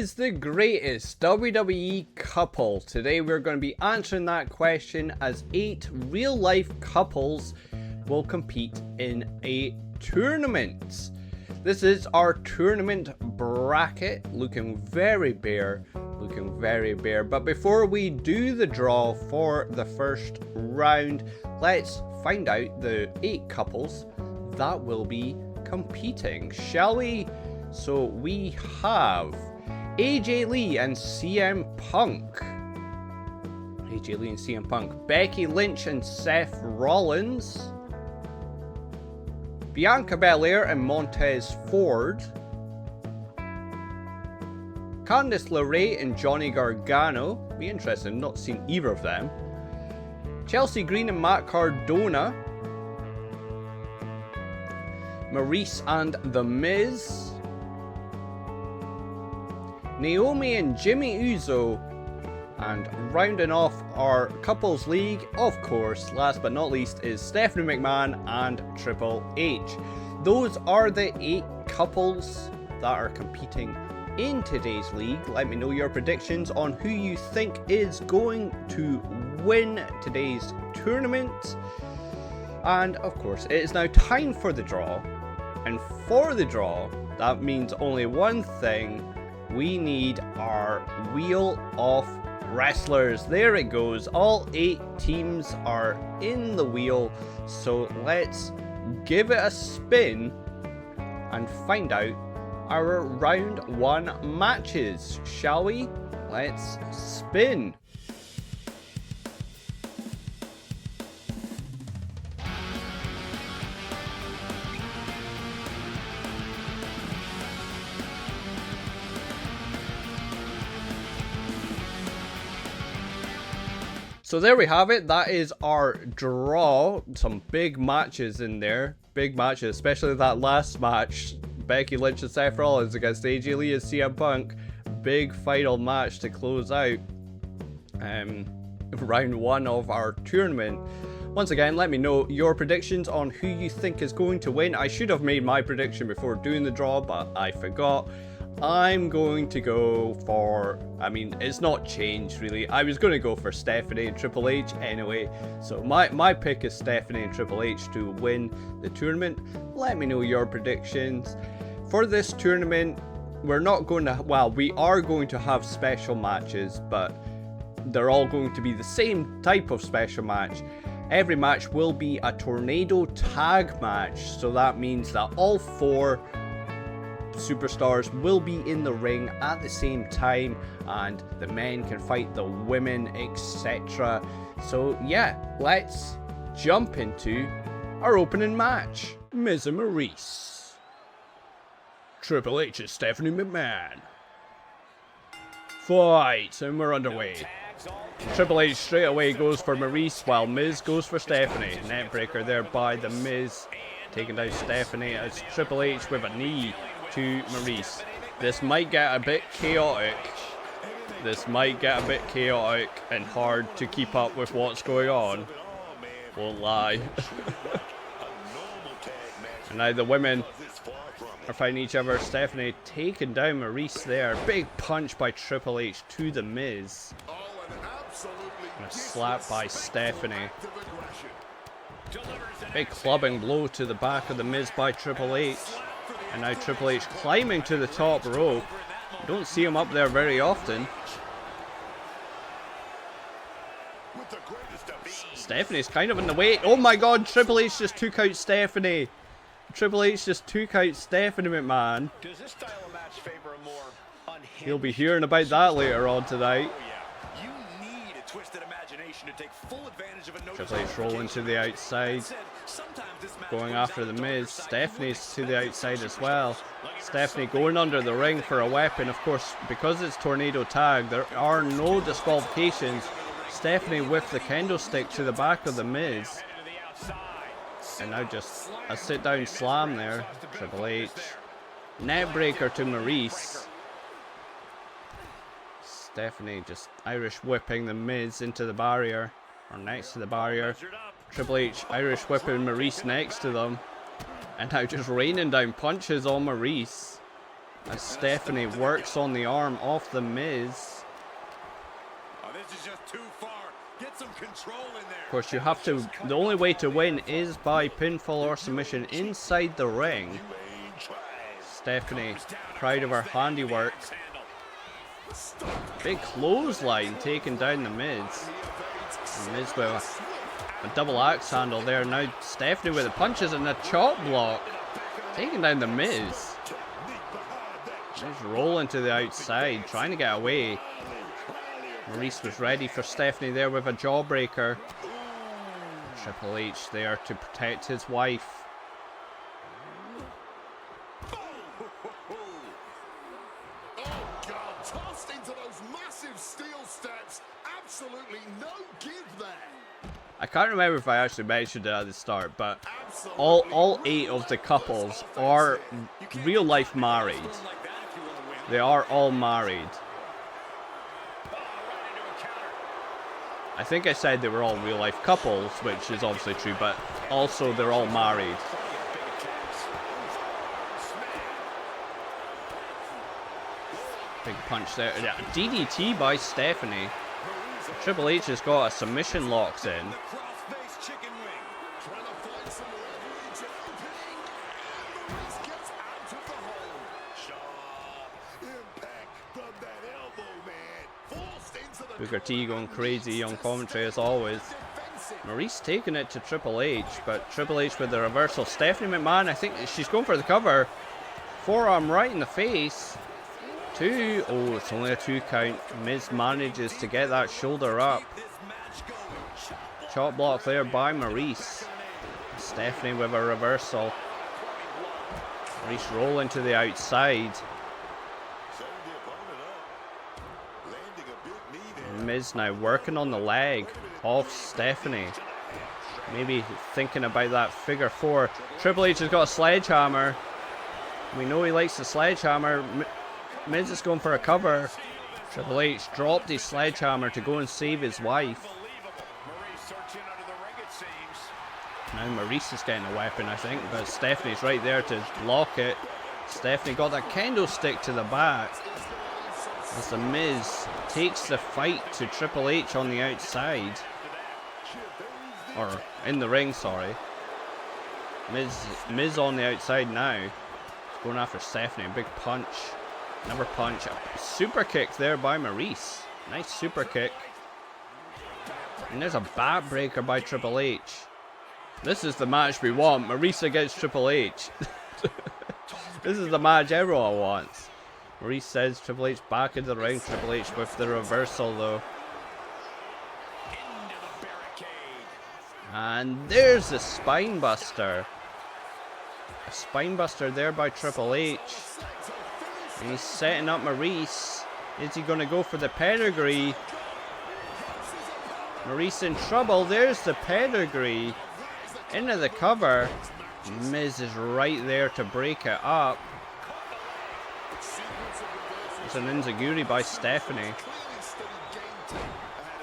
is the greatest WWE couple? Today we're going to be answering that question as 8 real life couples will compete in a tournament. This is our tournament bracket, looking very bare. But before we do the draw for the first round, let's find out the 8 couples that will be competing, shall we? So we have AJ Lee and CM Punk. AJ Lee and CM Punk. Becky Lynch and Seth Rollins. Bianca Belair and Montez Ford. Candice LeRae and Johnny Gargano. Be interesting, not seen either of them. Chelsea Green and Matt Cardona. Maryse and The Miz. Naomi and Jimmy Uso. And rounding off our couples league, of course, last but not least, is Stephanie McMahon and Triple H. Those are the 8 couples that are competing in today's league. Let me know your predictions on who you think is going to win today's tournament. And of course, it is now time for the draw. And for the draw, that means only one thing. We need our wheel of wrestlers. There it goes. All 8 teams are in the wheel. So let's give it a spin and find out our round 1 matches, shall we? Let's spin. So there we have it. That is our draw. Some big matches in there. Big matches, especially that last match. Becky Lynch and Seth Rollins against AJ Lee and CM Punk. Big final match to close out round 1 of our tournament. Once again, let me know your predictions on who you think is going to win. I should have made my prediction before doing the draw, but I forgot. I'm going to go for, it's not changed really. I was going to go for Stephanie and Triple H anyway. So my pick is Stephanie and Triple H to win the tournament. Let me know your predictions. For this tournament, we are going to have special matches, but they're all going to be the same type of special match. Every match will be a tornado tag match. So that means that all 4 superstars will be in the ring at the same time, and the men can fight the women, etc. So yeah, let's jump into our opening match. Miz and Maryse. Triple H and Stephanie McMahon. Fight, and we're underway. Triple H straight away goes for Maryse while Miz goes for Stephanie. Neckbreaker there by the Miz, taking down Stephanie as Triple H with a knee to Maryse. This might get a bit chaotic. And hard to keep up with what's going on. Won't lie. And now the women are fighting each other. Stephanie taking down Maryse there. Big punch by Triple H to the Miz. And a slap by Stephanie. Big clubbing blow to the back of the Miz by Triple H. And now Triple H climbing to the top rope. You don't see him up there very often. Stephanie's kind of in the way. Oh my god, Triple H just took out Stephanie. Triple H just took out Stephanie McMahon. You'll be hearing about that later on tonight. Triple H rolling to the outside, going after the Miz. Stephanie's to the outside as well. Stephanie going under the ring for a weapon. Of course, because it's tornado tag, there are no disqualifications. Stephanie with the kendo stick to the back of the Miz. And now just a sit down slam there. Triple H. Neckbreaker to Maryse. Stephanie just Irish whipping the Miz into the barrier, or next to the barrier. Triple H Irish whipping Maryse next to them. And now just raining down punches on Maryse. as Stephanie works on the arm of The Miz. This is just too far. Get some control in there. Of course, you have to. The only way to win is by pinfall or submission inside the ring. Stephanie, proud of her handiwork. Big clothesline taking down The Miz. The Miz with a double axe handle there. Now Stephanie with the punches and a chop block. Taking down The Miz. She's rolling to the outside, trying to get away. Maurice was ready for Stephanie there with a jawbreaker. Triple H there to protect his wife. Oh God, tossed into those massive steel steps. Absolutely no give there. I can't remember if I actually mentioned it at the start, but all 8 of the couples are real life married. They are all married. I think I said they were all real life couples, which is obviously true, but also they're all married. Big punch there. Yeah, DDT by Stephanie. Triple H has got a submission locks in. Booker T going crazy on commentary as always. Maurice taking it to Triple H, but Triple H with the reversal. Stephanie McMahon, I think she's going for the cover. Forearm right in the face. 2. Oh, it's only a 2 count. Miz manages to get that shoulder up. Chop block there by Maurice. Stephanie with a reversal. Maurice rolling to the outside. Miz now working on the leg of Stephanie. Maybe thinking about that figure 4. Triple H has got a sledgehammer. We know he likes the sledgehammer. Miz is going for a cover. Triple H dropped his sledgehammer to go and save his wife. Now Maurice is getting a weapon, I think, but Stephanie's right there to block it. Stephanie got that kendo stick to the back. As The Miz takes the fight to Triple H on the outside. Or in the ring, sorry. Miz on the outside now. He's going after Stephanie. A big punch. Another punch. A super kick there by Maurice. Nice super kick. And there's a backbreaker by Triple H. This is the match we want. Maurice against Triple H. This is the match everyone wants. Maurice says Triple H back into the ring. Triple H with the reversal though. And there's the spine buster. A spine buster there by Triple H. And he's setting up Maurice. Is he going to go for the pedigree? Maurice in trouble. There's the pedigree. Into the cover. Miz is right there to break it up. It's an enziguri by Stephanie.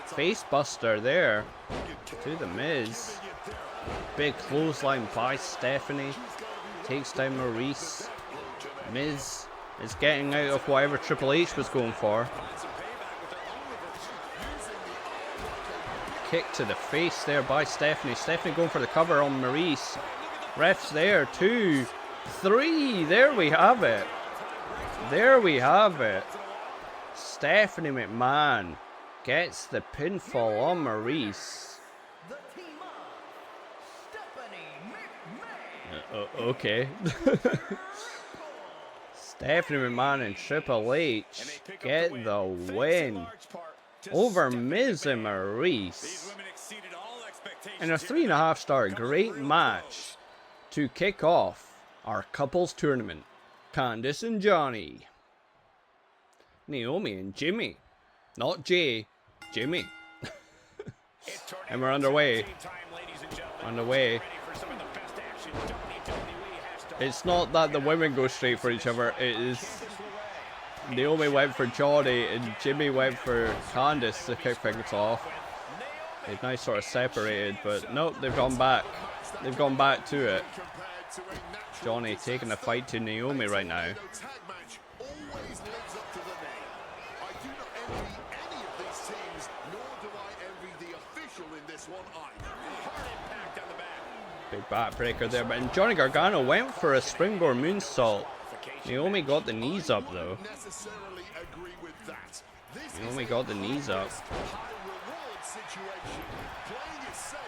Face buster there to the Miz. Big clothesline by Stephanie. Takes down Maurice. Miz is getting out of whatever Triple H was going for. Kick to the face there by Stephanie. Stephanie going for the cover on Maurice. Refs there. 2, 3. There we have it. There we have it. Stephanie McMahon gets the pinfall on Maurice. Okay. Stephanie McMahon and Triple H get the win over Miz and Maurice in a 3.5-star great match to kick off our couples tournament. Candice and Johnny, Naomi and Jimmy, not Jay, Jimmy. And we're underway. It's not that the women go straight for each other, it is Naomi went for Johnny and Jimmy went for Candice to kick things off. They've now sort of separated, but nope, they've gone back. They've gone back to it. Johnny taking the fight to Naomi right now. envy any of these teams, nor do I envy the official in this one either. Hard impact on the back. Big backbreaker there, but Johnny Gargano went for a springboard moonsault. Naomi got the knees up though. Necessarily agree with that. Naomi got the knees up. High reward situation. Playing it safe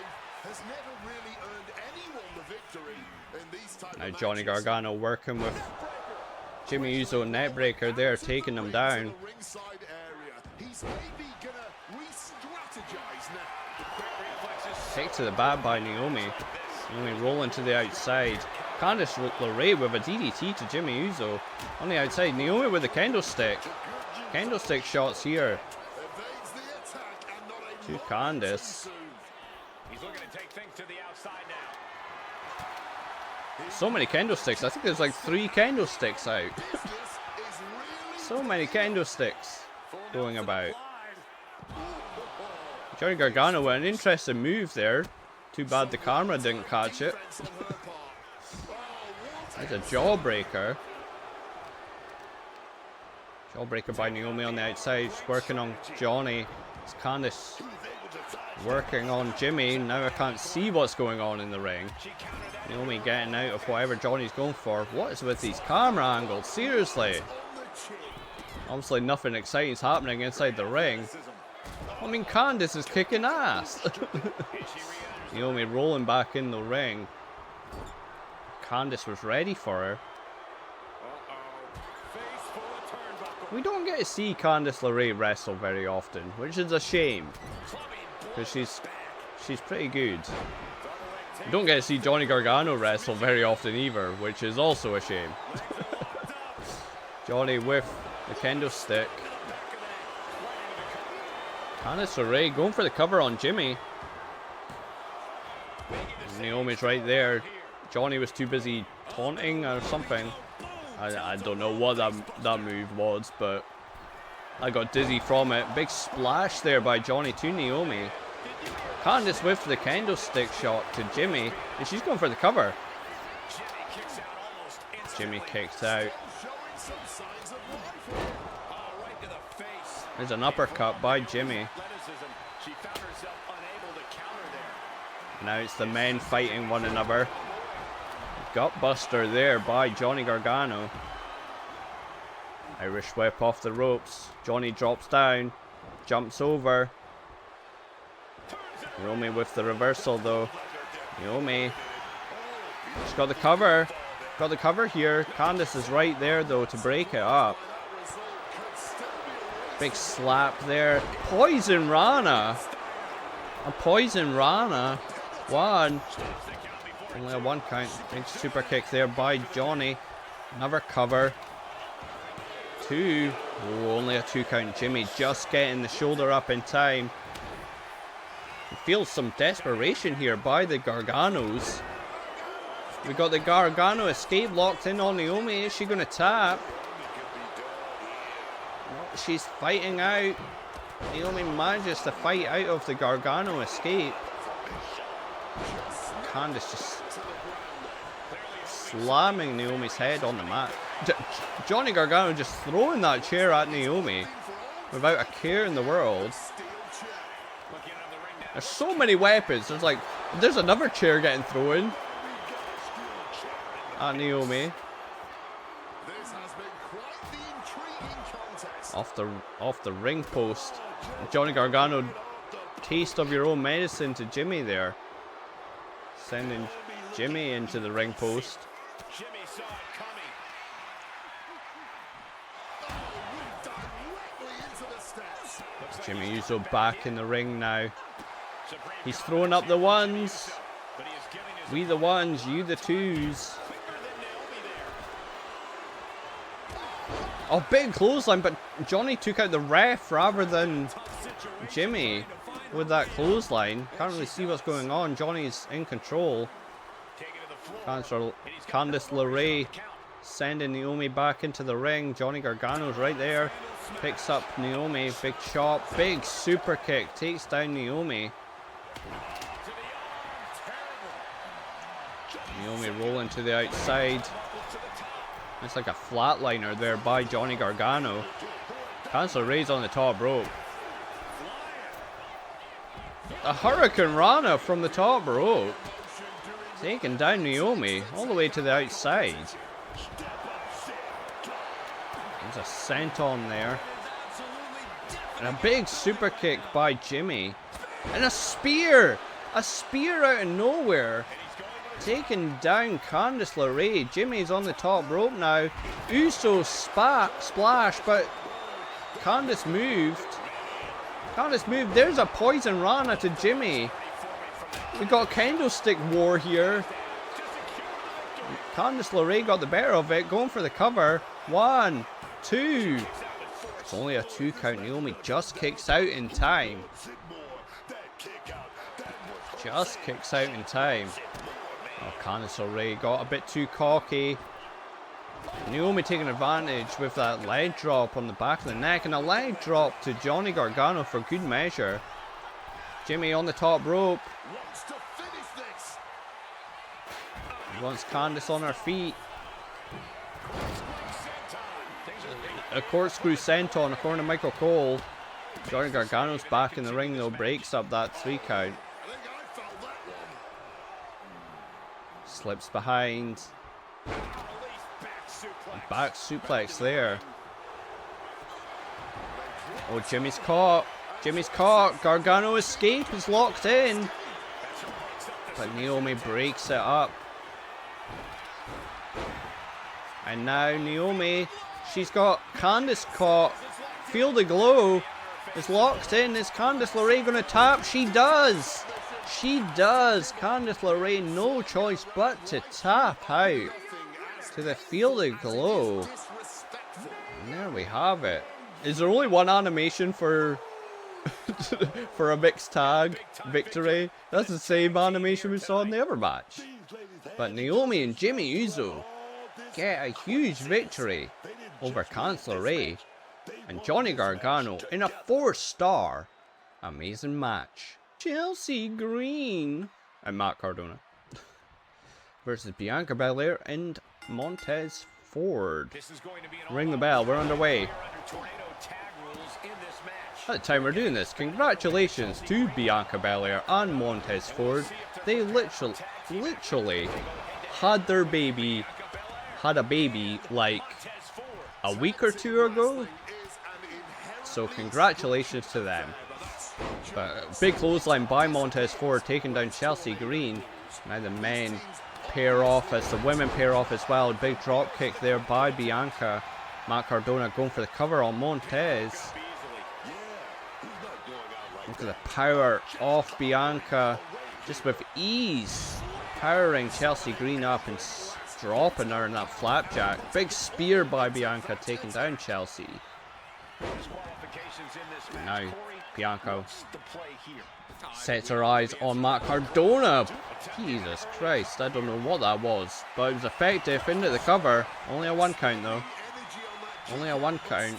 has never really earned anyone the victory in these type Now of Johnny matches. Gargano working with Jimmy Uso neckbreaker there, taking him down. Ringside area. He's maybe gonna re-strategize now. Kick to the back by Naomi. Naomi rolling to the outside. Candice LeRae with a DDT to Jimmy Uso on the outside. Naomi with the candlestick. Candlestick shots here Evades the attack and not a to moment Candice. too soon. He's looking to take things to the outside now. So many candlesticks. I think there's like 3 candlesticks out. This is really So many candlesticks going about. Johnny Gargano with an interesting move there. Too bad the camera didn't catch it. defense on her part. Oh, what That's a jawbreaker. Jawbreaker by Naomi on the outside. She's working on Johnny. It's Candice working on Jimmy. Now I can't see what's going on in the ring. Naomi getting out of whatever Johnny's going for. What is with these camera angles? Seriously. on the chin. Obviously nothing exciting's happening inside the ring. I mean, Candice is kicking ass. Naomi rolling back in the ring. Candice was ready for her. We don't get to see Candice LeRae wrestle very often, which is a shame, because she's pretty good. We don't get to see Johnny Gargano wrestle very often either, which is also a shame. Johnny with the kendo stick. Candice LeRae going for the cover on Jimmy. Naomi's right there. Johnny was too busy taunting or something. I don't know what that move was, but I got dizzy from it. Big splash there by Johnny to Naomi. Candice with the candlestick shot to Jimmy, and she's going for the cover. Jimmy kicks out. Showing some signs of life. Right to the face. There's an uppercut by Jimmy. Athleticism. She found herself unable to counter there. Now it's the men fighting one another. Gutbuster there by Johnny Gargano. Irish whip off the ropes. Johnny drops down, jumps over. Naomi with the reversal though. Naomi. She's got the cover. Got the cover here. Candice is right there though to break it up. Big slap there. Poison Rana. A Poison Rana. One. Only a 1 count. Big super kick there by Johnny. Another cover. 2. Oh, only a 2 count. Jimmy just getting the shoulder up in time. You feel some desperation here by the Garganos. We got the Gargano escape locked in on Naomi. Is she going to tap? No, she's fighting out. Naomi manages to fight out of the Gargano escape. Candice just slamming Naomi's head on the mat. Johnny Gargano just throwing that chair at Naomi without a care in the world. There's so many weapons. There's another chair getting thrown at Naomi. This has been quite the intriguing contest. Off the ring post. Johnny Gargano, taste of your own medicine to Jimmy there. Sending Jimmy into the ring post. Jimmy saw it coming. Directly into the steps. Jimmy Uso back in the ring now. He's throwing up the ones. But he is giving his We the ones, you the twos. Oh, big clothesline, but Johnny took out the ref rather than Jimmy with that clothesline. Can't really see what's going on. Johnny's in control. Candice LeRae sending Naomi back into the ring. Johnny Gargano's right there. Picks up Naomi. Big chop. Big super kick. Takes down Naomi. Naomi rolling to the outside. It's like a flatliner there by Johnny Gargano. Candice LeRae's on the top rope. A Hurricane Rana from the top rope. Taking down Naomi all the way to the outside. There's a senton there. And a big super kick by Jimmy. And a spear! A spear out of nowhere. Taking down Candice LeRae. Jimmy's on the top rope now. Uso splash, but Candice moved. There's a poison Rana to Jimmy. We got Candlestick War here. Candice LeRae got the better of it. Going for the cover. 1, 2. It's only a 2 count. Naomi just kicks out in time. Just kicks out in time. Oh, Candice LeRae got a bit too cocky. Naomi taking advantage with that leg drop on the back of the neck. And a leg drop to Johnny Gargano for good measure. Jimmy on the top rope. He wants Candice on her feet. A corkscrew senton according to Michael Cole. Johnny Gargano's back in the ring though. Breaks up that 3 count. Slips behind. Back suplex there. Oh, Jimmy's caught. Gargano escape is locked in. But Naomi breaks it up. And now Naomi, she's got Candice caught. Feel the glow is locked in. Is Candice LeRae going to tap? She does. Candice LeRae, no choice but to tap out to the Feel the Glow. And there we have it. Is there only one animation for for a mixed tag victory? That's the same animation we saw in the other match. But Naomi and Jimmy Uso get a huge victory over Candice LeRae and Johnny Gargano in a 4-star amazing match. Chelsea Green and Matt Cardona versus Bianca Belair and Montez Ford. Ring the bell, we're underway. At the time we're doing this, congratulations to Bianca Belair and Montez Ford. They literally had a baby like a week or 2 ago. So congratulations to them. But big clothesline by Montez Ford, taking down Chelsea Green. Now the men pair off as the women pair off as well. Big drop kick there by Bianca. Matt Cardona going for the cover on Montez. Look at the power of Bianca, just with ease, powering Chelsea Green up and dropping her in that flapjack. Big spear by Bianca, taking down Chelsea. And now Bianca sets her eyes on Matt Cardona. Jesus Christ, I don't know what that was, but it was effective into the cover. Only a 1 count though. Only a 1 count.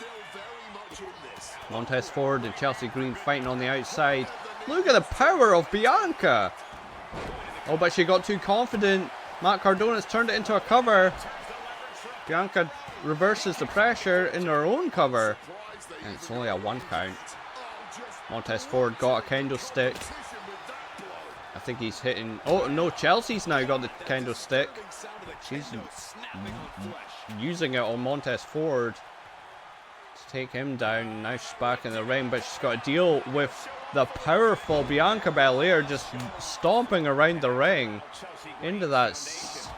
Montez Ford and Chelsea Green fighting on the outside. Look at the power of Bianca. Oh, but she got too confident. Matt Cardona's turned it into a cover. Bianca reverses the pressure in her own cover. And it's only a 1 count. Montez Ford got a kendo stick. I think he's hitting... Oh, no, Chelsea's now got the kendo stick. She's using it on Montez Ford to take him down. Now she's back in the ring, but she's got to deal with the powerful Bianca Belair just stomping around the ring into that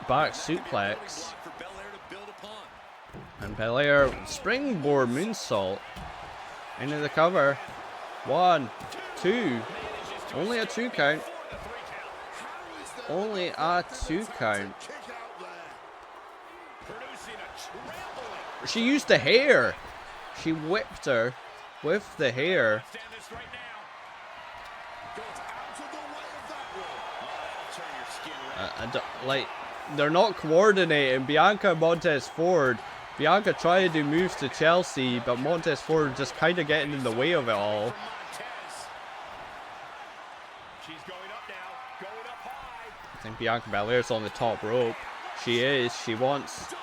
back suplex. And Belair springboard moonsault into the cover. 1, 2. Only a 2 count. Only a 2 count. She used the hair. She whipped her with the hair. Like, they're not coordinating. Bianca and Montez Ford. Bianca tried to do moves to Chelsea, but Montez Ford just kind of getting in the way of it all. I think Bianca Belair's on the top rope. She is. She wants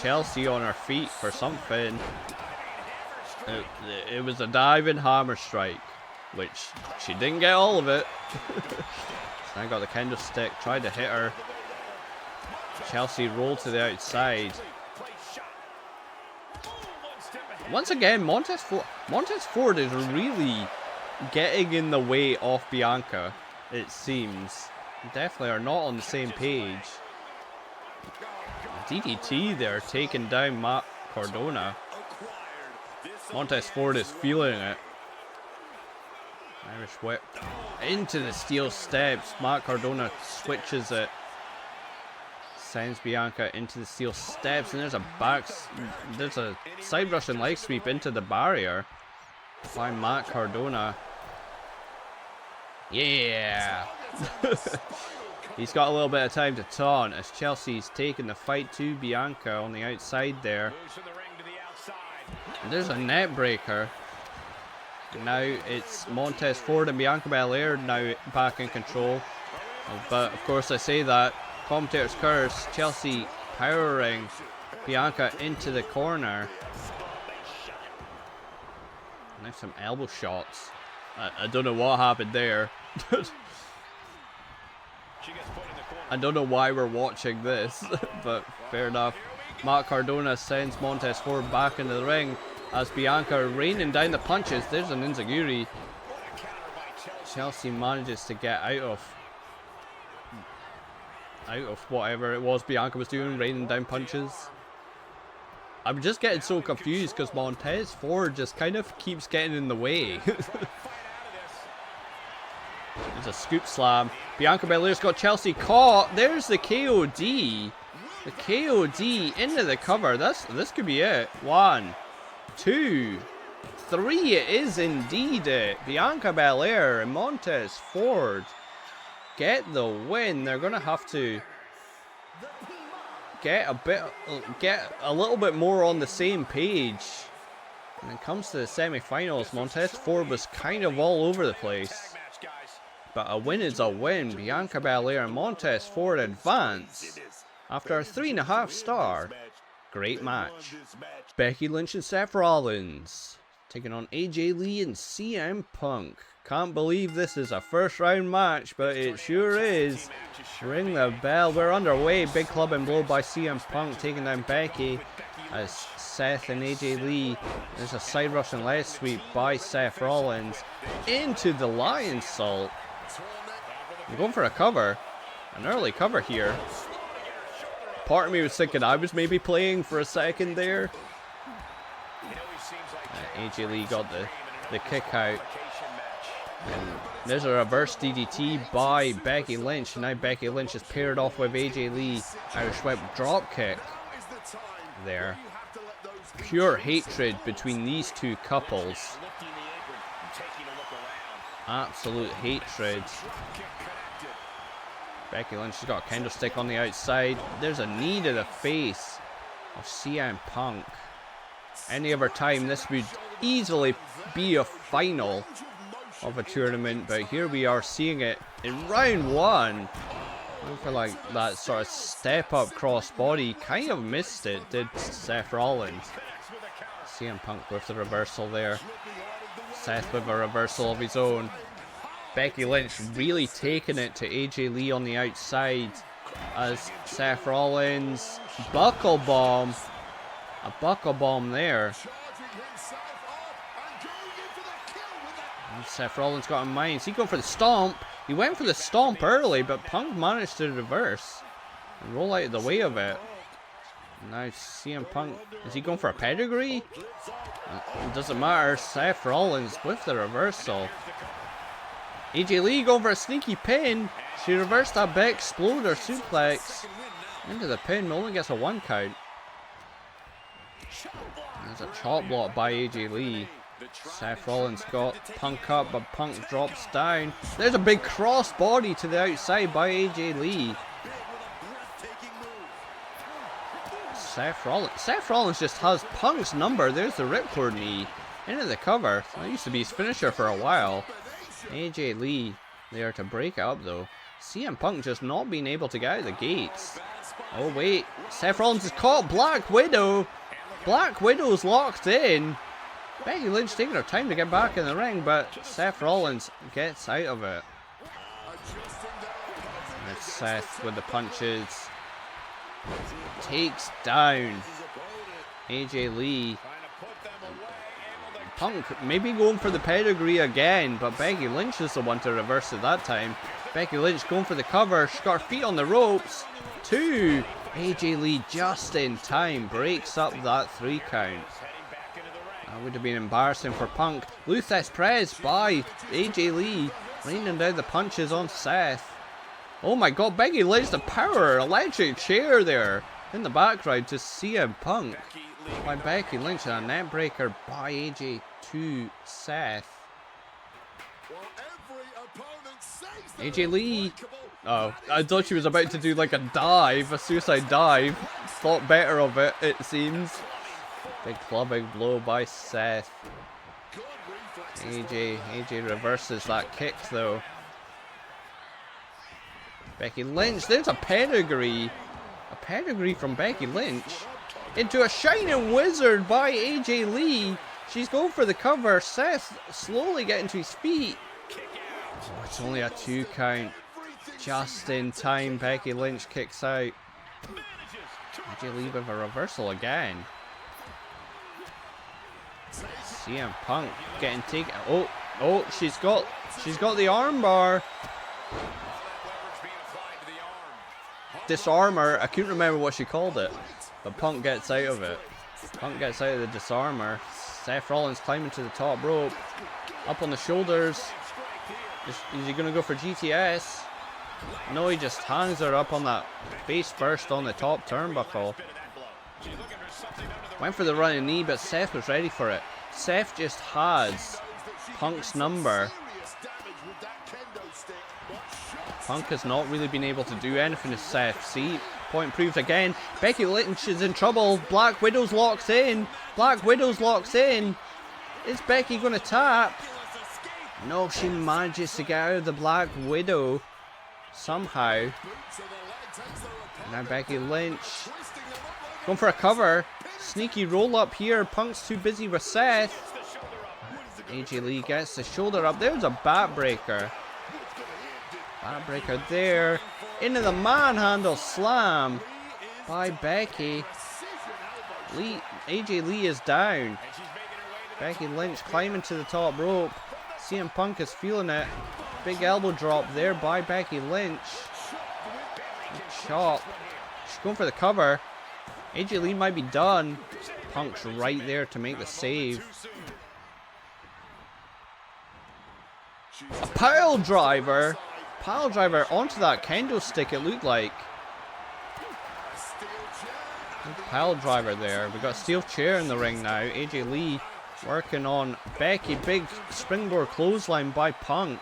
Chelsea on her feet for something. It was a diving hammer strike, which she didn't get all of it. So I got the candlestick, tried to hit her. Chelsea rolled to the outside. Once again, Montez Ford is really getting in the way of Bianca, it seems. Definitely are not on the same page. DDT there, taking down Matt Cardona. Montez Ford is feeling it. Irish whip into the steel steps. Matt Cardona switches it. Sends Bianca into the steel steps, and there's a side Russian leg sweep into the barrier by Matt Cardona. Yeah. He's got a little bit of time to taunt as Chelsea's taking the fight to Bianca on the outside there. And there's a net breaker. And now it's Montez Ford and Bianca Belair now back in control. But of course I say that, commentator's curse, Chelsea powering Bianca into the corner. Now some elbow shots. I don't know what happened there. I don't know why we're watching this, but fair enough. Matt Cardona sends Montez Ford back into the ring as Bianca raining down the punches. There's an enziguri. Chelsea manages to get out of whatever it was Bianca was doing, raining down punches. I'm just getting so confused because Montez Ford just kind of keeps getting in the way. There's a scoop slam. Bianca Belair's got Chelsea caught. There's the KOD. The KOD into the cover. This could be it. 1, 2, 3. It is indeed it. Bianca Belair and Montez Ford get the win. They're gonna have to get a little bit more on the same page. When it comes to the semi-finals, Montez Ford was kind of all over the place. But a win is a win. Bianca Belair and Montez Ford advance after a 3.5 star. Great match. Becky Lynch and Seth Rollins taking on AJ Lee and CM Punk. Can't believe this is a first round match, but it sure is. Ring the bell. We're underway. Big club and blow by CM Punk taking down Becky as Seth and AJ Lee. There's a side Russian leg sweep by Seth Rollins into the Lion Salt. I'm going for a cover. An early cover here. Part of me was thinking I was maybe playing for a second there. AJ Lee got the kick out. And there's a reverse DDT by Becky Lynch. And now Becky Lynch is paired off with AJ Lee. Irish whip drop kick. There. Pure hatred between these two couples. Absolute hatred. Becky Lynch has got a candlestick on the outside. There's a knee to the face of CM Punk. Any other time this would easily be a final of a tournament, but here we are seeing it in round 1. Going for like that sort of step up cross body. Kind of missed it, did Seth Rollins. CM Punk with the reversal there. Seth with a reversal of his own. Becky Lynch really taking it to AJ Lee on the outside as Seth Rollins buckle bomb. A buckle bomb there. And Seth Rollins got in mind. Is he going for the stomp? He went for the stomp early, but Punk managed to reverse and roll out of the way of it. Now CM Punk, is he going for a pedigree? It doesn't matter. Seth Rollins with the reversal. AJ Lee going for a sneaky pin. She reversed that big exploder suplex into the pin, but only gets a 1 count. There's a chop block by AJ Lee. Seth Rollins got Punk up, but Punk drops down. There's a big cross body to the outside by AJ Lee. Seth Rollins just has Punk's number. There's the ripcord knee into the cover. That used to be his finisher for a while. AJ Lee there to break it up though. CM Punk just not being able to get out of the gates. Oh wait, Seth Rollins is caught. Black Widow. Black Widow's locked in. Becky Lynch taking her time to get back in the ring, but Seth Rollins gets out of it. And Seth with the punches. Takes down AJ Lee. Punk maybe going for the pedigree again, but Becky Lynch is the one to reverse it that time. Becky Lynch going for the cover. She's got her feet on the ropes. 2. AJ Lee just in time breaks up that 3 count. That would have been embarrassing for Punk. Luthes Press by AJ Lee. Raining down the punches on Seth. Oh my god, Becky Lynch, the power electric chair there in the background to CM Punk. By Becky Lynch, and a net breaker by AJ to Seth. AJ Lee. Oh, I thought she was about to do like a dive, a suicide dive. Thought better of it, it seems. Big clubbing blow by Seth. AJ reverses that kick though. Becky Lynch, there's a pedigree. A pedigree from Becky Lynch. Into a Shining Wizard by AJ Lee. She's going for the cover. Seth slowly getting to his feet. Oh, it's only a 2 count. Just in time, Becky Lynch kicks out. AJ Lee with a reversal again. CM Punk getting taken. Oh, she's got the armbar. Disarmer. I couldn't remember what she called it, but Punk gets out of it. Punk gets out of the disarmer. Seth Rollins climbing to the top rope. Up on the shoulders. Is he going to go for GTS? No, he just hangs her up on that face first on the top turnbuckle. Went for the running knee, but Seth was ready for it. Seth just has Punk's number. Punk has not really been able to do anything to Seth. See, point proved again. Becky Lynch is in trouble. Black Widow's locks in. Black Widow's locks in. Is Becky going to tap? No, she manages to get out of the Black Widow somehow. Now Becky Lynch going for a cover. Sneaky roll up here. Punk's too busy with Seth. AJ Lee gets the shoulder up. There's a backbreaker. Backbreaker there. Into the manhandle slam by Becky. AJ Lee is down. Becky Lynch climbing to the top rope. CM Punk is feeling it. Big elbow drop there by Becky Lynch. Chop. She's going for the cover. AJ Lee might be done. Punk's right there to make the save. A pile driver. Pile driver onto that kendo stick, it looked like. Pile driver there. We got a steel chair in the ring now. AJ Lee working on Becky. Big springboard clothesline by Punk.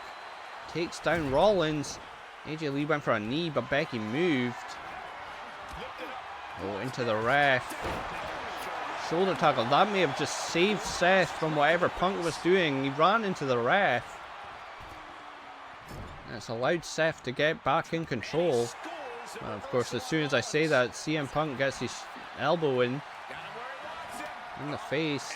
Takes down Rollins. AJ Lee went for a knee, but Becky moved. Oh, into the ref. Shoulder tackle. That may have just saved Seth from whatever Punk was doing. He ran into the ref. And it's allowed Seth to get back in control. And of course, as soon as I say that, CM Punk gets his elbow in the face.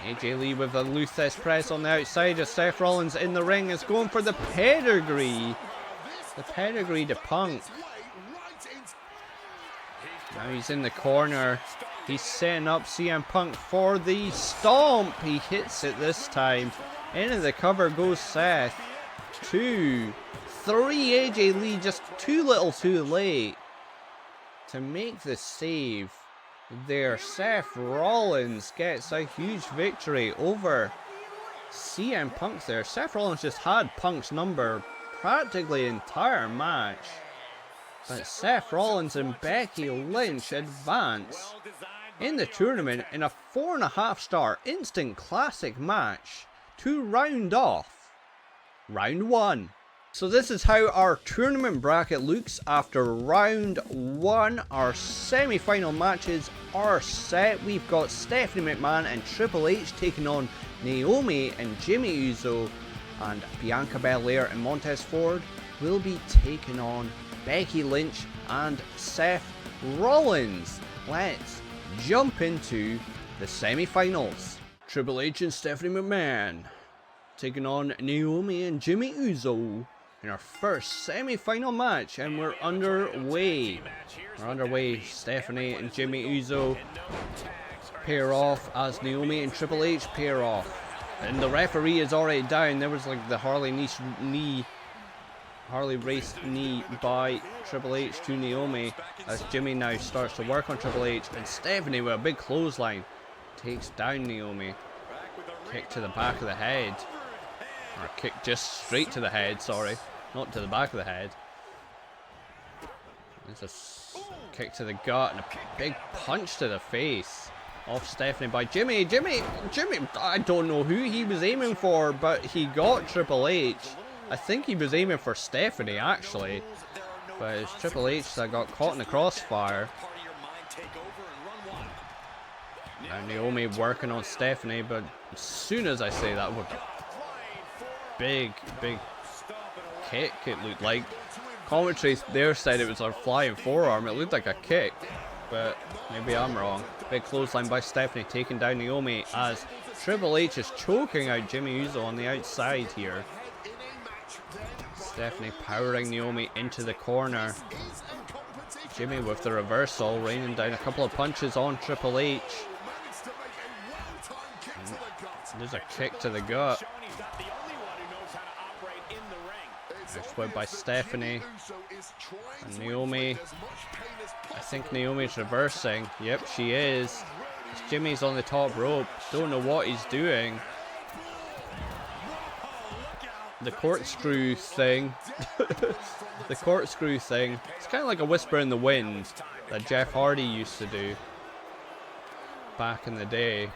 AJ Lee with a Luthes press on the outside as Seth Rollins in the ring is going for the pedigree. The pedigree to Punk. Now he's in the corner. He's setting up CM Punk for the stomp. He hits it this time. Into the cover goes Seth. 2, 3. AJ Lee just too little too late to make the save. There, Seth Rollins gets a huge victory over CM Punk there. Seth Rollins just had Punk's number practically the entire match. But Seth Rollins and Becky Lynch advance in the tournament in a 4.5-star instant classic match to round off round 1. So this is how our tournament bracket looks after round 1. Our semi-final matches are set. We've got Stephanie McMahon and Triple H taking on Naomi and Jimmy Uso, and Bianca Belair and Montez Ford will be taking on Becky Lynch and Seth Rollins. Let's jump into the semi-finals. Triple H and Stephanie McMahon taking on Naomi and Jimmy Uso in our first semi-final match, and we're underway. Stephanie and Jimmy Uso pair off as Naomi and Triple H pair off. And the referee is already down. There was like the Harley Race knee by Triple H to Naomi, as Jimmy now starts to work on Triple H, and Stephanie with a big clothesline takes down Naomi. Kick to the back of the head. Or kick just straight to the head, sorry. Not to the back of the head. There's a kick to the gut and a big punch to the face off Stephanie by Jimmy. Jimmy, I don't know who he was aiming for, but he got Triple H. I think he was aiming for Stephanie, actually. But it's Triple H that got caught in the crossfire. Now Naomi working on Stephanie, but as soon as I say that, big kick, it looked like. Commentary there said it was a flying forearm. It looked like a kick, but maybe I'm wrong. Big clothesline by Stephanie, taking down Naomi as Triple H is choking out Jimmy Uso on the outside here. Stephanie powering Naomi into the corner. Jimmy with the reversal, raining down a couple of punches on Triple H. There's a kick to the gut. Nice whip by Stephanie. And Naomi. I think Naomi's reversing. Yep, she is. Jimmy's on the top rope. Don't know what he's doing. The corkscrew thing. The corkscrew thing. It's kind of like a whisper in the wind that Jeff Hardy used to do back in the day.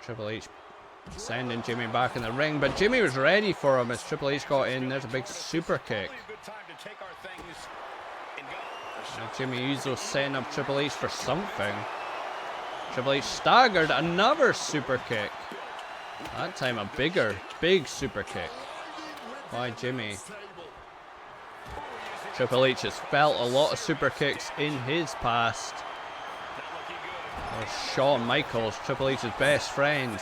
Triple H sending Jimmy back in the ring, but Jimmy was ready for him as Triple H got in. There's a big super kick. Now Jimmy Uso setting up Triple H for something. Triple H staggered, another super kick. That time a big super kick by Jimmy. Triple H has felt a lot of super kicks in his past. There's Shawn Michaels, Triple H's best friend.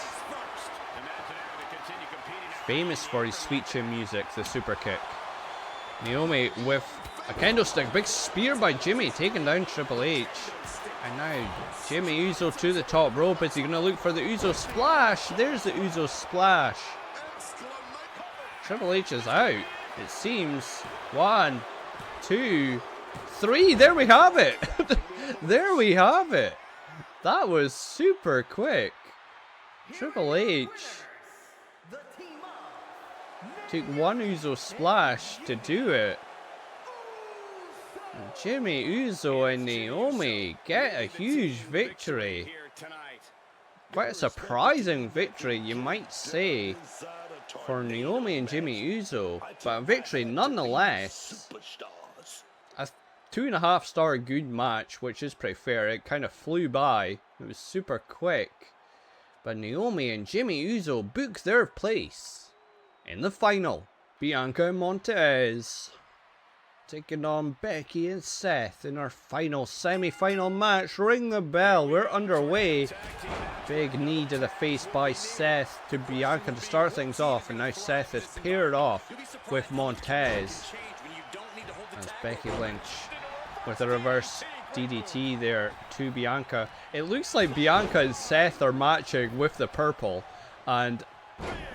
Famous for his sweet chin music, the super kick. Naomi with a candlestick, big spear by Jimmy, taking down Triple H. And now Jimmy Uso to the top rope. Is he going to look for the Uso splash? There's the Uso splash. Triple H is out, it seems. 1, 2, 3. There we have it. There we have it. That was super quick. Triple H took one Uso splash to do it. And Jimmy Uso and Naomi get a huge victory. Quite a surprising victory, you might say, for Naomi and Jimmy Uso, but a victory nonetheless. A 2.5-star good match, which is pretty fair. It kind of flew by. It was super quick. But Naomi and Jimmy Uso book their place in the final. Bianca and Montez taking on Becky and Seth in our final semi-final match. Ring the bell. We're underway. Big knee to the face by Seth to Bianca to start things off. And now Seth is paired off with Montez. That's Becky Lynch with a reverse DDT there to Bianca. It looks like Bianca and Seth are matching with the purple. And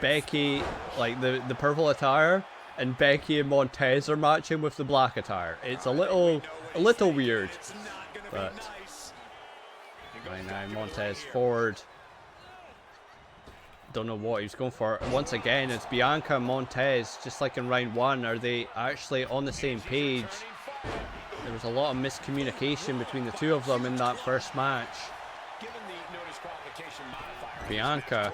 Becky, like the purple attire, and Becky and Montez are matching with the black attire. It's a little weird, but right now Montez forward. Don't know what he's going for. Once again, it's Bianca and Montez, just like in round 1. Are they actually on the same page? There was a lot of miscommunication between the two of them in that first match. Bianca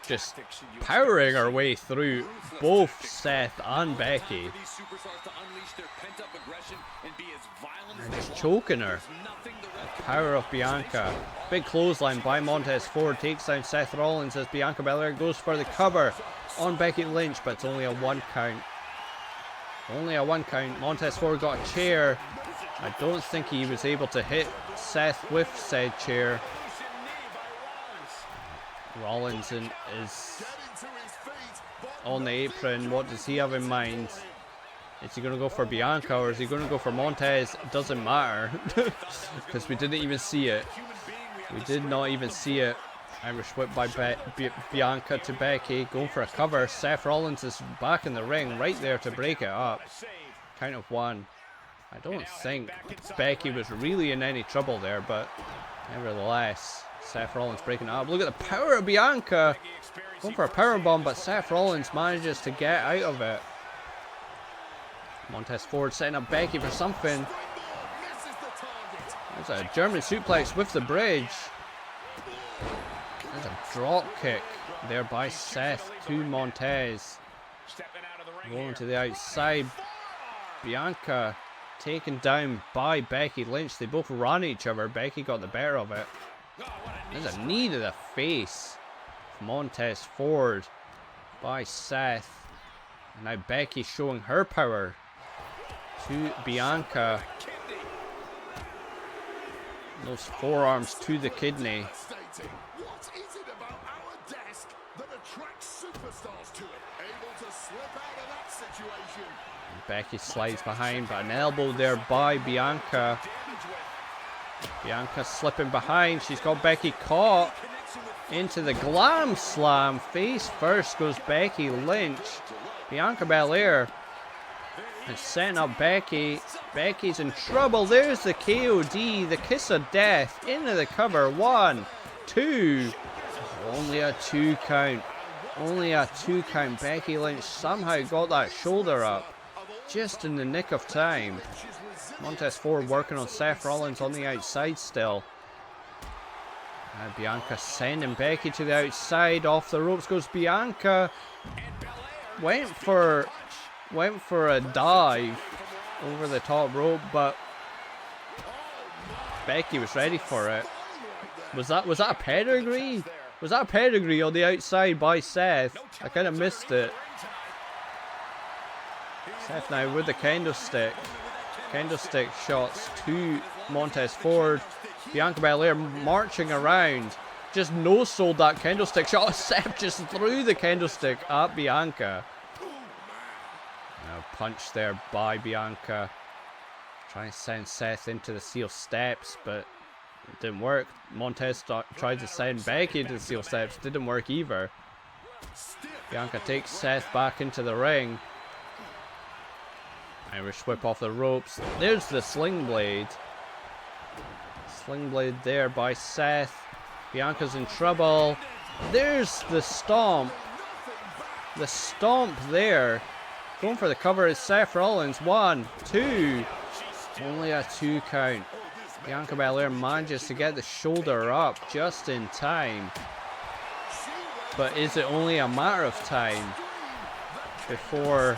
just powering her way through both Seth and Becky. And just choking her. The power of Bianca. Big clothesline by Montez Ford, takes down Seth Rollins as Bianca Belair goes for the cover on Becky Lynch, but it's only a 1 count. Only a 1 count. Montez Ford got a chair I don't think he was able to hit Seth with said chair. Rollins is on the apron. What does he have in mind? Is he going to go for Bianca or is he going to go for Montez? It doesn't matter because we didn't even see it. We did not even see it. Irish whip by Bianca to Becky, going for a cover. Seth Rollins is back in the ring, right there to break it up. Count of one. I don't think Becky was really in any trouble there, but nevertheless, Seth Rollins breaking it up. Look at the power of Bianca. Going for a powerbomb, but Seth Rollins manages to get out of it. Montez Ford setting up Becky for something. There's a German suplex with the bridge. There's a drop kick there by Seth to Montez. Rolling to the outside. Bianca taken down by Becky Lynch. They both ran each other. Becky got the better of it. There's a knee to the face. Montez Ford by Seth. And now Becky showing her power to Bianca. Those forearms to the kidney. What is it about our desk that attracts superstars to it? Able to slip out of that situation. Becky slides behind, but an elbow there by Bianca. Bianca slipping behind. She's got Becky caught into the glam slam. Face first goes Becky Lynch. Bianca Belair is setting up Becky. Becky's in trouble. There's the KOD, the kiss of death into the cover. 1, 2. Only a 2 count. Only a 2 count. Becky Lynch somehow got that shoulder up just in the nick of time. Montez Ford working on Seth Rollins on the outside still. Bianca sending Becky to the outside. Off the ropes goes Bianca. Went for a dive over the top rope, but Becky was ready for it. Was that a pedigree? Was that a pedigree on the outside by Seth? I kind of missed it. Seth now with the candlestick. Candlestick shots to Montez Ford. Bianca Belair marching around. Just no-sold that candlestick shot. Seth just threw the candlestick at Bianca. Now punch there by Bianca. Trying to send Seth into the steel steps, but it didn't work. Montez tried to send Becky into the steel steps. Didn't work either. Bianca takes Seth back into the ring. Irish whip off the ropes. There's the sling blade. Sling blade there by Seth. Bianca's in trouble. There's the stomp. The stomp there. Going for the cover is Seth Rollins. 1, 2. Only a 2 count. Bianca Belair manages to get the shoulder up just in time. But is it only a matter of time before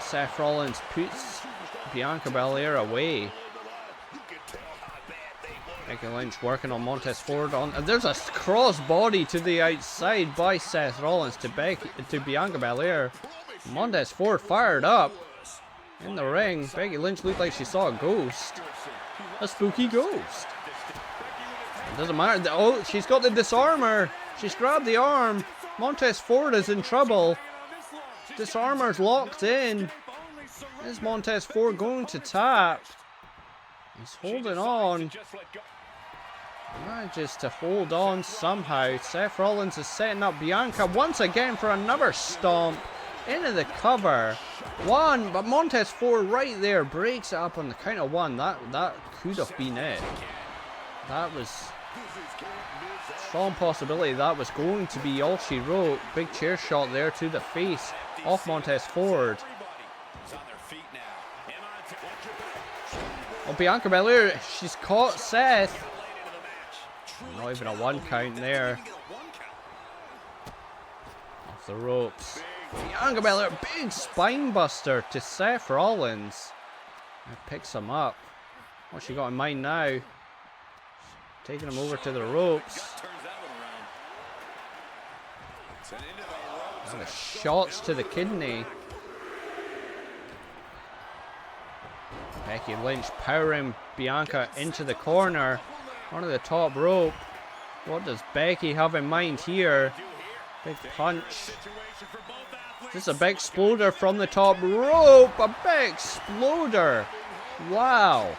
Seth Rollins puts Bianca Belair away? Becky Lynch working on Montez Ford on. And there's a cross body to the outside by Seth Rollins to Bianca Belair. Montez Ford fired up in the ring. Becky Lynch looked like she saw a ghost. A spooky ghost. It doesn't matter. Oh, she's got the disarmer. She's grabbed the arm. Montez Ford is in trouble. Disarmer's locked in. Is Montez Ford going to tap? He's holding on. Manages to hold on somehow. Seth Rollins is setting up Bianca once again for another stomp into the cover. 1, but Montez Ford right there breaks it up on the count of 1. That could have been it. That was strong possibility. That was going to be all she wrote. Big chair shot there to the face of Montez Ford. Oh, Bianca Belair, she's caught Seth. Not even a 1 count there. Off the ropes. Bianca Belair, big spine buster to Seth Rollins. And picks him up. What's she got in mind now? Taking him over to the ropes. And the shots to the kidney. Becky Lynch powering Bianca into the corner. Onto the top rope. What does Becky have in mind here? Big punch. Just a big exploder from the top rope. A big exploder. Wow.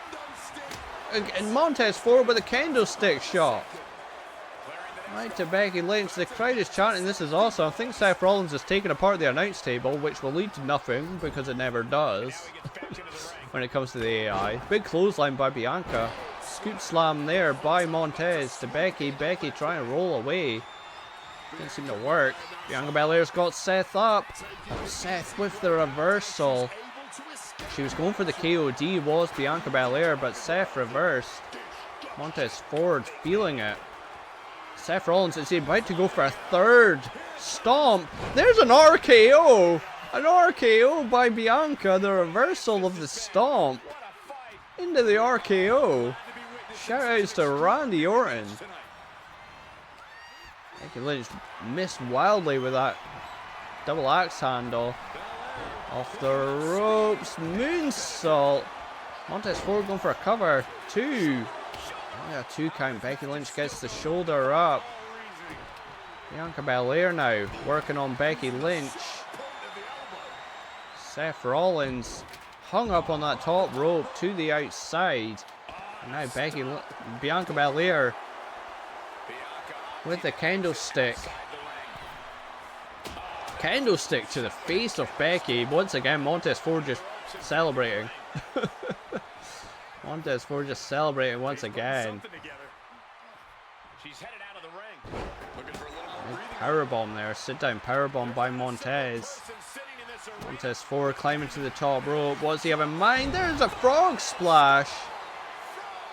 And Montez Ford with a candlestick shot. Right to Becky Lynch. The crowd is chanting, this is awesome. I think Seth Rollins is taking apart the announce table, which will lead to nothing because it never does when it comes to the AI. Big clothesline by Bianca. Scoop slam there by Montez to Becky. Becky trying to roll away. Didn't seem to work. Bianca Belair's got Seth up. Seth with the reversal. She was going for the KOD, was Bianca Belair, but Seth reversed. Montez Ford feeling it. Seth Rollins is about to go for a third stomp. There's an RKO! An RKO by Bianca, the reversal of the stomp into the RKO. Shout outs to Randy Orton. Becky Lynch missed wildly with that double axe handle. Off the ropes, moonsault. Montez Ford going for a cover. Two. Yeah, 2 count. Becky Lynch gets the shoulder up. Bianca Belair now working on Becky Lynch. Seth Rollins hung up on that top rope to the outside. And now Bianca Belair with the candlestick. Candlestick to the face of Becky. Once again, Montez Ford just celebrating. Montez Ford just celebrating once again. She's headed out of the ring. Looking for a little more Powerbomb there. Sit down powerbomb by Montez. Montez Ford climbing to the top rope. What's he have in mind? There's a frog splash.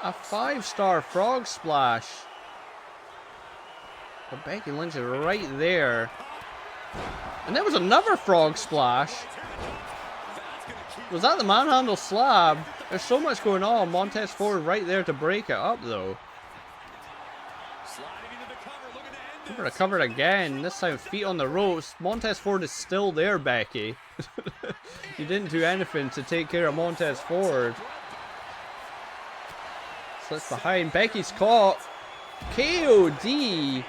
A 5-star frog splash. But Becky Lynch is right there. And there was another frog splash. Was that the manhandle slab? There's so much going on. Montez Ford right there to break it up though. Covered again. This time feet on the ropes. Montez Ford is still there, Becky. You didn't do anything to take care of Montez Ford. Slips behind. Becky's caught. KOD.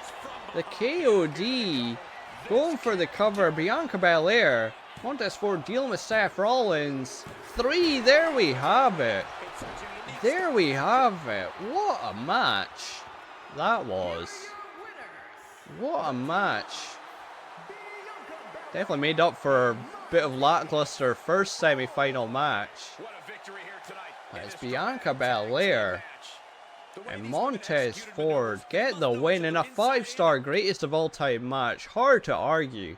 The KOD. Going for the cover. Bianca Belair. Montez Ford dealing with Seth Rollins. 3. There we have it. There we have it. What a match that was. What a match. Definitely made up for a bit of lackluster first semi-final match. It's Bianca Belair and Montez Ford get the win in a 5-star greatest of all time match. Hard to argue.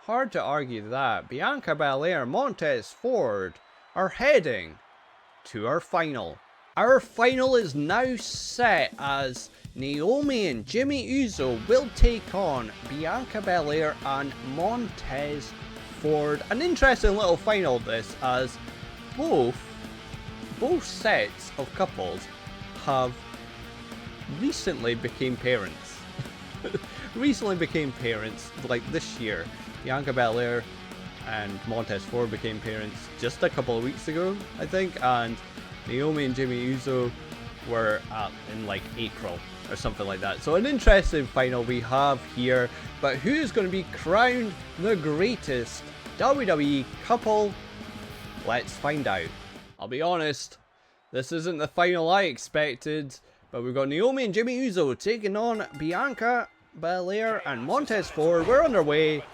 Hard to argue that. Bianca Belair and Montez Ford are heading to our final. Our final is now set as Naomi and Jimmy Uso will take on Bianca Belair and Montez Ford. An interesting little final this, as both sets of couples have recently became parents. Recently became parents, like this year. Bianca Belair and Montez Ford became parents just a couple of weeks ago, I think, and Naomi and Jimmy Uso were in like April or something like that. So an interesting final we have here, but who's going to be crowned the greatest WWE couple? Let's find out. I'll be honest, this isn't the final I expected, but we've got Naomi and Jimmy Uso taking on Bianca Belair and Montez Ford. We're underway.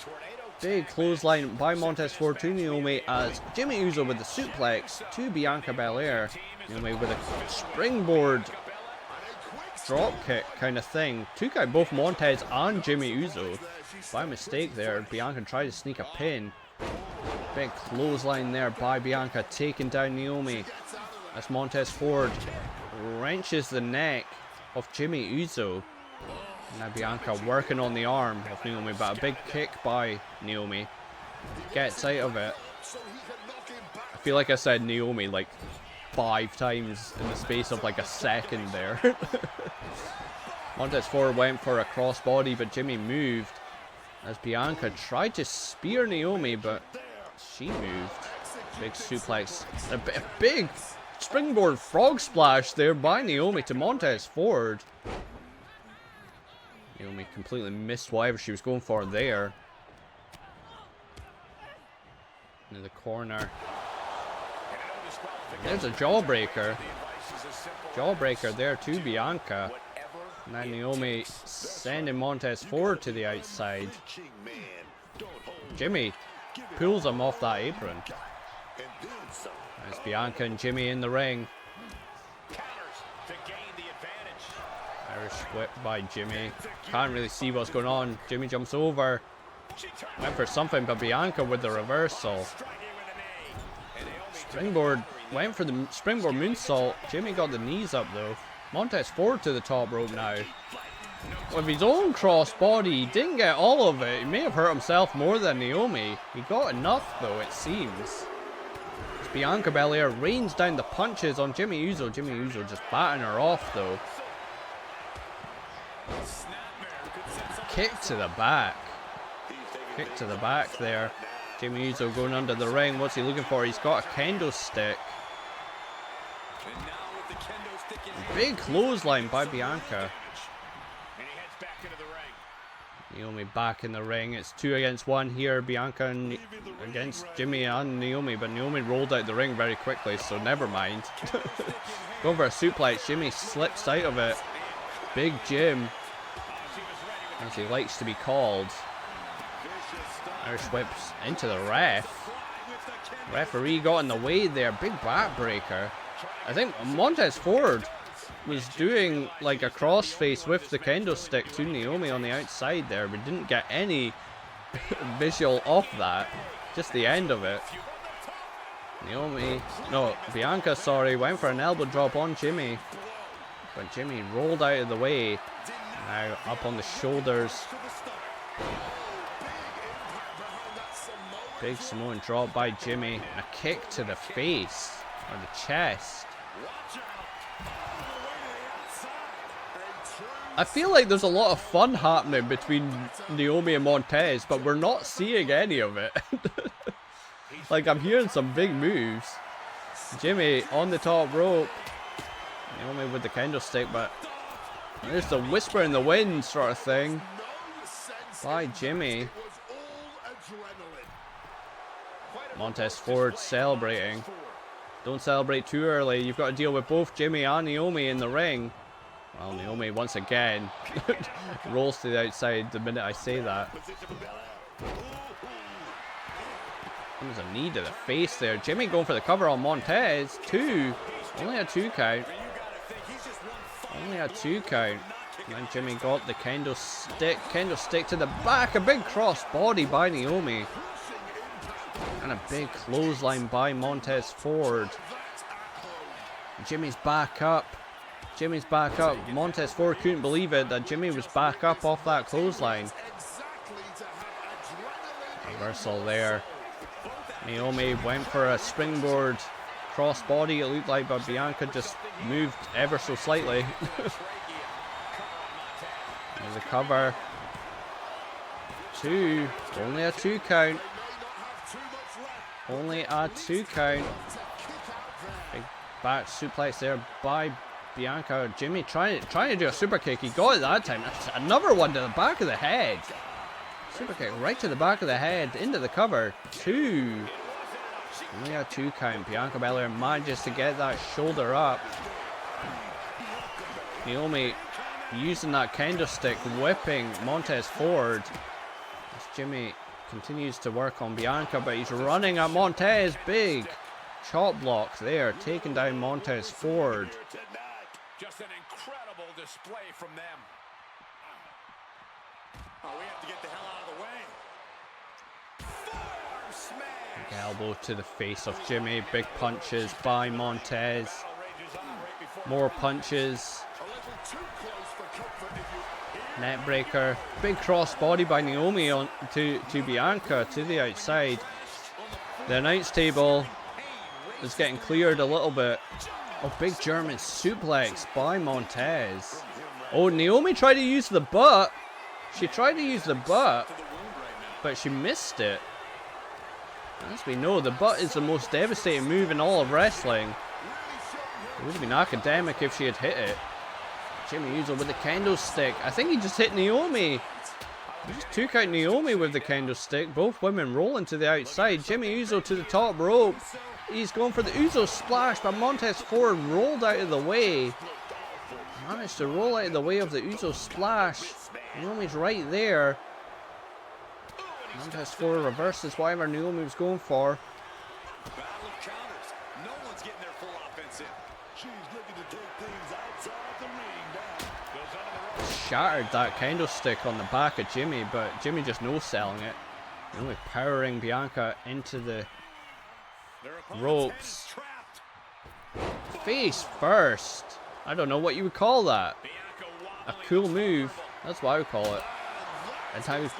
Big clothesline by Montez Ford to Naomi as Jimmy Uso with the suplex to Bianca Belair. Naomi with a springboard drop kick kind of thing. Took out both Montez and Jimmy Uso by mistake there. Bianca tried to sneak a pin. Big clothesline there by Bianca, taking down Naomi as Montez Ford wrenches the neck of Jimmy Uso. Now Bianca working on the arm of Naomi, but a big kick by Naomi gets out of it. I feel like I said Naomi like 5 times in the space of like a second there. Montez Ford went for a crossbody, but Jimmy moved as Bianca tried to spear Naomi, but she moved. Big suplex, a big springboard frog splash there by Naomi to Montez Ford. Naomi completely missed whatever she was going for there. Into the corner. There's a jawbreaker. Jawbreaker there to Bianca. Now Naomi sending Montez Ford to the outside. Jimmy pulls him off that apron. There's Bianca and Jimmy in the ring. Irish whip by Jimmy. Can't really see what's going on. Jimmy jumps over. Went for something, but Bianca with the reversal. Springboard. Went for the springboard moonsault. Jimmy got the knees up though. Montez Ford to the top rope now. With his own crossbody, he didn't get all of it. He may have hurt himself more than Naomi. He got enough though, it seems. As Bianca Belair rains down the punches on Jimmy Uso. Jimmy Uso just batting her off though. Kick to the back. Kick to the back there. Jimmy Uso going under the ring. What's he looking for? He's got a kendo stick. Big clothesline by Bianca. Naomi back in the ring. It's 2 against 1 here. Bianca against Jimmy and Naomi, but Naomi rolled out the ring very quickly, so never mind. Going for a suplex. Jimmy slips out of it. Big Jim, as he likes to be called. Irish whips into the ref. Referee got in the way there. Big backbreaker. I think Montez Ford was doing like a crossface with the kendo stick to Naomi on the outside there. We didn't get any visual of that. Just the end of it. Bianca, sorry, went for an elbow drop on Jimmy. But Jimmy rolled out of the way. Now up on the shoulders. Big Samoan drop by Jimmy. A kick to the face or the chest. I feel like there's a lot of fun happening between Naomi and Montez, but we're not seeing any of it. Like, I'm hearing some big moves. Jimmy on the top rope. Naomi with the kendo stick, but there's the whisper in the wind sort of thing by Jimmy. Montez Ford celebrating. Don't celebrate too early. You've got to deal with both Jimmy and Naomi in the ring. Well, Naomi once again rolls to the outside the minute I say that. There's a knee to the face there. Jimmy going for the cover on Montez. 2. Only a 2 count. Only a 2 count. And then Jimmy got the kendo stick. Kendo stick to the back. A big cross body by Naomi. And a big clothesline by Montez Ford. Jimmy's back up. Jimmy's back up. Montez Ford couldn't believe it that Jimmy was back up off that clothesline. Reversal there. Naomi went for a springboard crossbody, it looked like, but Bianca just moved ever so slightly. There's a cover. 2. Only a 2 count. Only a 2 count. Big back suplex there by Bianca. Jimmy trying to do a super kick. He got it that time. Another one to the back of the head. Super kick right to the back of the head. Into the cover. 2. Only a 2 count. Bianca Belair manages to get that shoulder up. Naomi using that kendo stick, whipping Montez Ford. As Jimmy continues to work on Bianca, but he's running at Montez. Big chop block there, taking down Montez Ford. Just an incredible display from them. Oh, we have to get the hell out of the way. Forearm smash. Big elbow to the face of Jimmy. Big punches by Montez. More punches. Net breaker. Big cross body by Naomi on to Bianca to the outside. The announce table is getting cleared a little bit. Oh, big German suplex by Montez. Oh, Naomi tried to use the butt. She tried to use the butt, but she missed it. As we know, the butt is the most devastating move in all of wrestling. It would have been academic if she had hit it. Jimmy Uso with the kendo stick. I think he just hit Naomi. He just took out Naomi with the kendo stick. Both women rolling to the outside. Jimmy Uso to the top rope. He's going for the Uso splash, but Montez Ford rolled out of the way. Managed to roll out of the way of the Uso splash. Naomi's right there. Montez Ford reverses whatever Naomi was going for. Battle of counters. No one's getting their full offense in. She's looking to take things outside the ring now. Goes under the rope. Shattered that kendo stick on the back of Jimmy, but Jimmy just no-selling it. Naomi powering Bianca into the Their opponent's ropes. head is trapped. Face first. I don't know what you would call that. Bianca A wobbling cool towards the move. turnbuckle. That's what I would call it. And how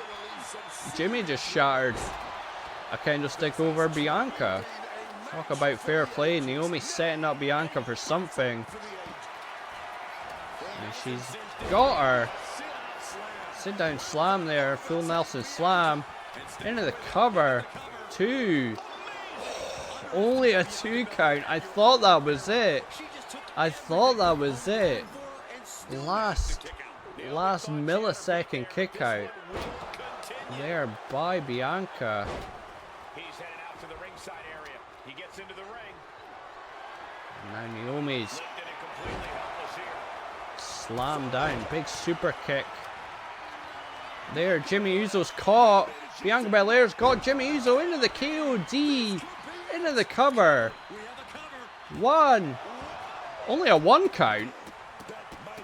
Jimmy just shattered a kendo stick over Bianca. Talk about fair play. Naomi setting up Bianca for something. And she's got her. Sit down slam there. Full Nelson slam. Into the cover. 2. Only a 2 count. I thought that was it. I thought that was it. Last millisecond kick out there by Bianca. He's headed out to the ringside area. He gets into the ring. And now Naomi's Lifted and completely helpless here. slammed down. Big super kick. There, Jimmy Uso's caught. Bianca Belair's got Jimmy Uso into the KOD. Into the cover. 1. Only a 1 count.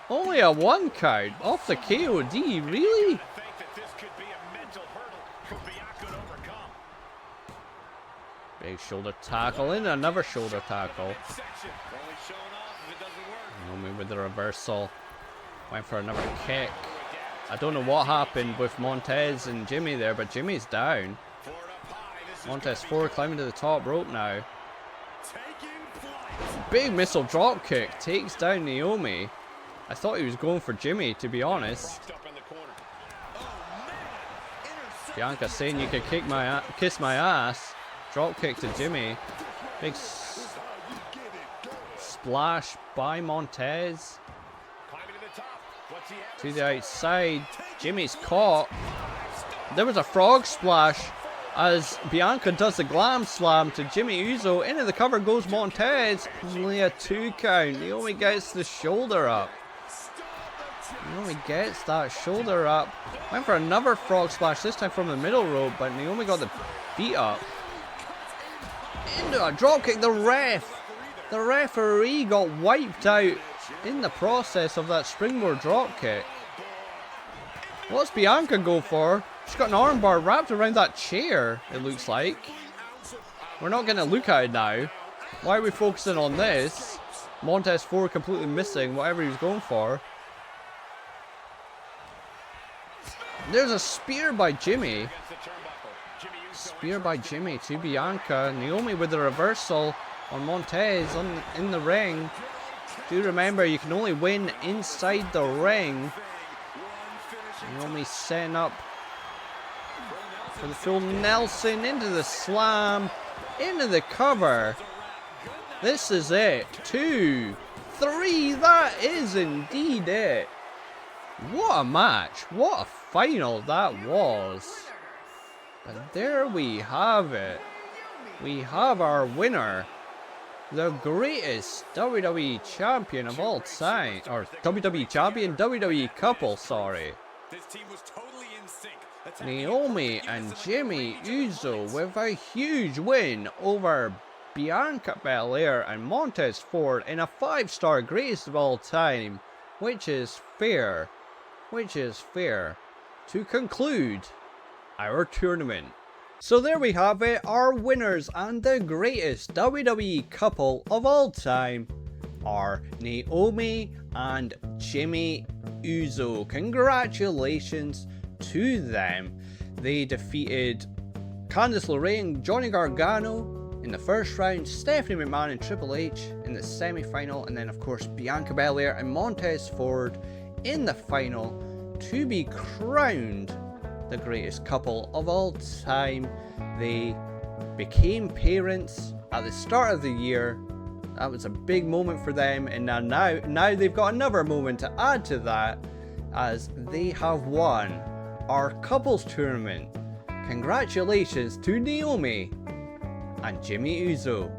Only a 1 count off the KOD, really? I think that this could be a mental hurdle for Bianca to overcome. Big shoulder tackle in, another shoulder tackle. Midsection. Only showing off if it doesn't work. Naomi with the reversal. Went for another kick. I don't know what happened with Montez and Jimmy there, but Jimmy's down. Ford up high. This is Montez gonna be Ford climbing to the top rope now. Taking flight. Big missile drop kick takes down Naomi. I thought he was going for Jimmy, to be honest. boxed up in the corner. Bianca saying you could kiss my ass. Drop kick to Jimmy. Big splash by Montez. Climbing to the top. What's he have? To the outside. Jimmy's caught. There was a frog splash as Bianca does the glam slam to Jimmy Uso. Into the cover goes Montez. Only a 2 count. Naomi gets the shoulder up. Naomi gets that shoulder up. Went for another frog splash, this time from the middle rope, but Naomi got the beat up. Into a dropkick. The referee got wiped out in the process of that springboard dropkick. What's Bianca go for? She's got an armbar wrapped around that chair, it looks like. We're not going to look at it now. Why are we focusing on this? Montez Ford completely missing whatever he was going for. There's a spear by Jimmy. Against the turnbuckle. Jimmy Uso Spear by Jimmy to Bianca. Naomi with the reversal on Montez in the ring. Do remember, you can only win inside the ring. Naomi setting up for the full Nelson into the slam, into the cover. This is it. 2, 3. That is indeed it. What a match. What a final that was. And there we have it. We have our winner. The greatest WWE champion of all time. Or WWE champion, WWE couple, sorry. This team was totally in sync. Naomi and Jimmy Uso with a huge win over Bianca Belair and Montez Ford in a 5-star greatest of all time, which is fair. To conclude our tournament. So there we have it, our winners and the greatest WWE couple of all time are Naomi and Jimmy Uso. Congratulations to them. They defeated Candice LeRae, Johnny Gargano in the first round, Stephanie McMahon and Triple H in the semi-final, and then of course Bianca Belair and Montez Ford in the final to be crowned the greatest couple of all time. They became parents at the start of the year That was a big moment for them, and now they've got another moment to add to that, as they have won our couples tournament. Congratulations to Naomi and Jimmy Uso.